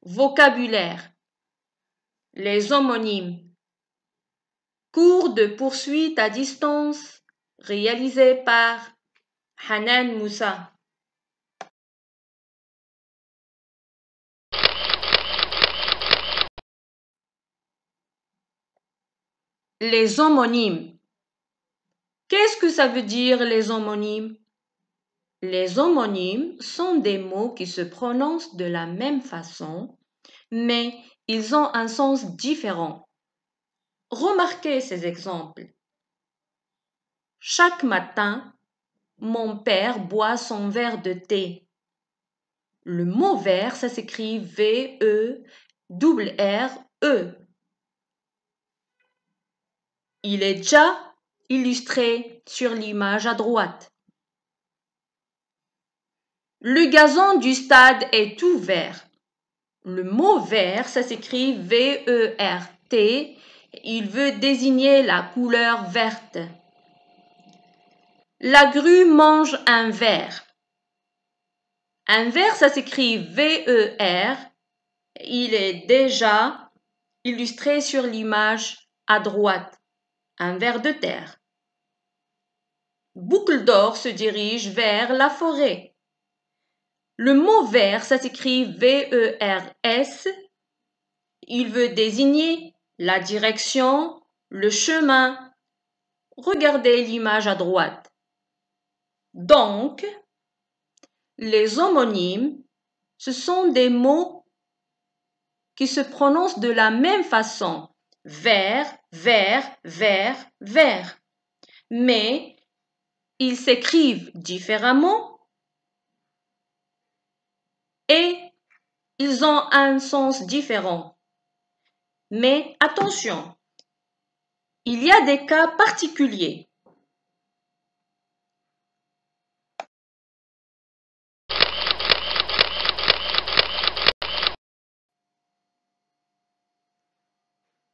Vocabulaire. Les homonymes. Cours de poursuite à distance réalisé par Hanan Moussa. Les homonymes. Qu'est-ce que ça veut dire les homonymes? Les homonymes sont des mots qui se prononcent de la même façon, mais ils ont un sens différent. Remarquez ces exemples. Chaque matin, mon père boit son verre de thé. Le mot verre, ça s'écrit V-E-R-R-E. Il est déjà illustré sur l'image à droite. Le gazon du stade est tout vert. Le mot vert, ça s'écrit V-E-R-T. Il veut désigner la couleur verte. La grue mange un ver. Un ver, ça s'écrit V-E-R. Il est déjà illustré sur l'image à droite. Un ver de terre. Boucle d'or se dirige vers la forêt. Le mot vers, ça s'écrit V-E-R-S. Il veut désigner la direction, le chemin. Regardez l'image à droite. Donc, les homonymes, ce sont des mots qui se prononcent de la même façon. Vers, vers, vers, vers. Mais ils s'écrivent différemment et ils ont un sens différent. Mais attention, il y a des cas particuliers.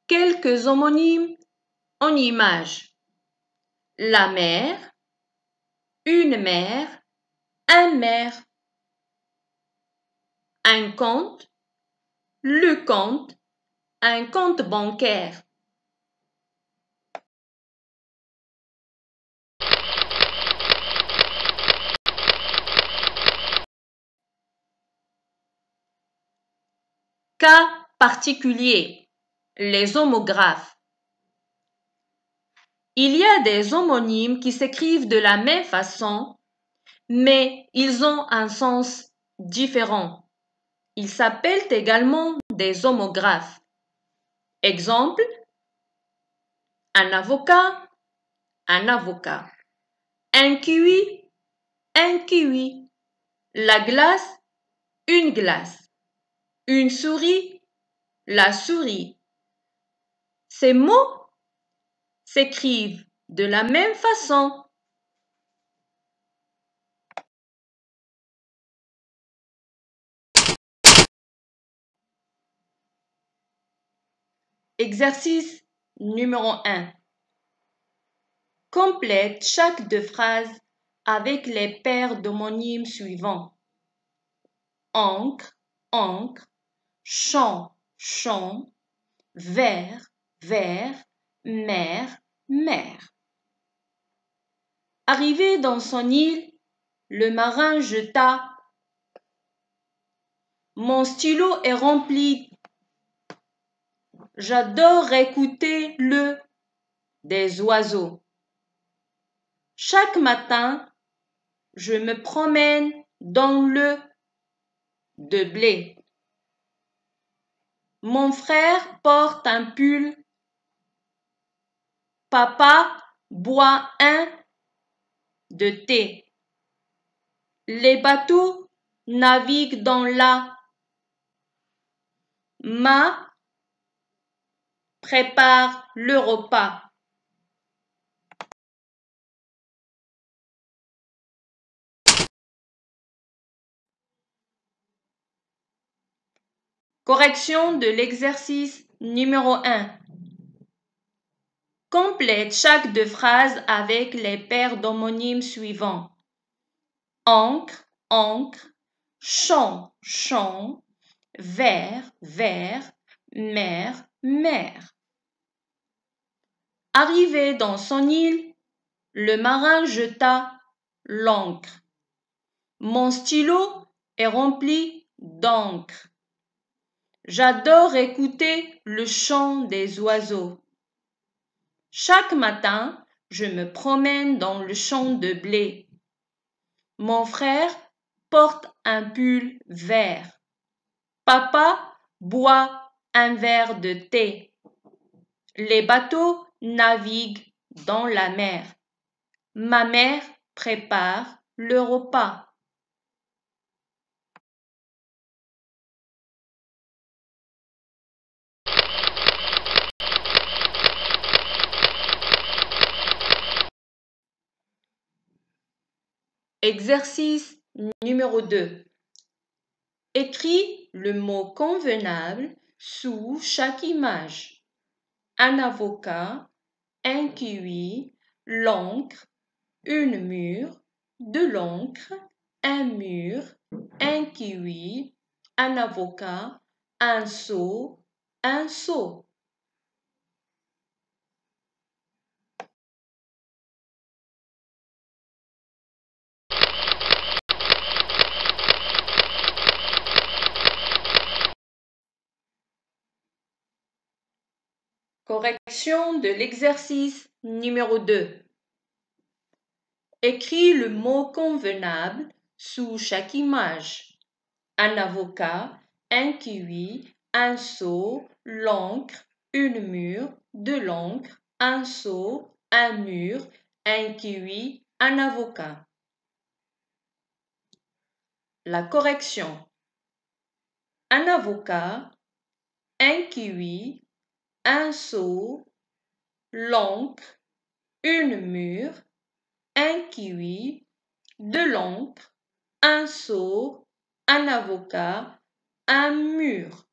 Quelques homonymes en images. La mère, une mère, un maire. Un compte, le compte, un compte bancaire. Cas particulier, les homographes. Il y a des homonymes qui s'écrivent de la même façon, mais ils ont un sens différent. Ils s'appellent également des homographes. Exemple, un avocat, un avocat. Un kiwi, un kiwi. La glace, une glace. Une souris, la souris. Ces mots s'écrivent de la même façon. Exercice numéro 1. Complète chaque deux phrases avec les paires d'homonymes suivants. Encre, encre, champ, champ, verre, verre, mer, mer. Arrivé dans son île, le marin jeta. Mon stylo est rempli. J'adore écouter le des oiseaux. Chaque matin, je me promène dans le de blé. Mon frère porte un pull. Papa boit un de thé. Les bateaux naviguent dans la. Ma prépare le repas. Correction de l'exercice numéro 1. Complète chaque deux phrases avec les paires d'homonymes suivants. Encre, encre, champ, champ, Vers, vers, mer, mer. Arrivé dans son île, le marin jeta l'ancre. Mon stylo est rempli d'encre. J'adore écouter le chant des oiseaux. Chaque matin, je me promène dans le champ de blé. Mon frère porte un pull vert. Papa boit un verre de thé. Les bateaux naviguent dans la mer. Ma mère prépare le repas. Exercice numéro 2. Écris le mot convenable sous chaque image. Un avocat, un kiwi, l'encre, une mûre, de l'encre, un mur, un kiwi, un avocat, un seau, un seau. Correction de l'exercice numéro 2. Écris le mot convenable sous chaque image. Un avocat, un kiwi, un seau, l'encre, une mûre, de l'encre, un seau, un mur, un kiwi, un avocat. La correction. Un avocat, un kiwi, un seau, l'encre, une mûre, un kiwi, de l'encre, un seau, un avocat, un mur.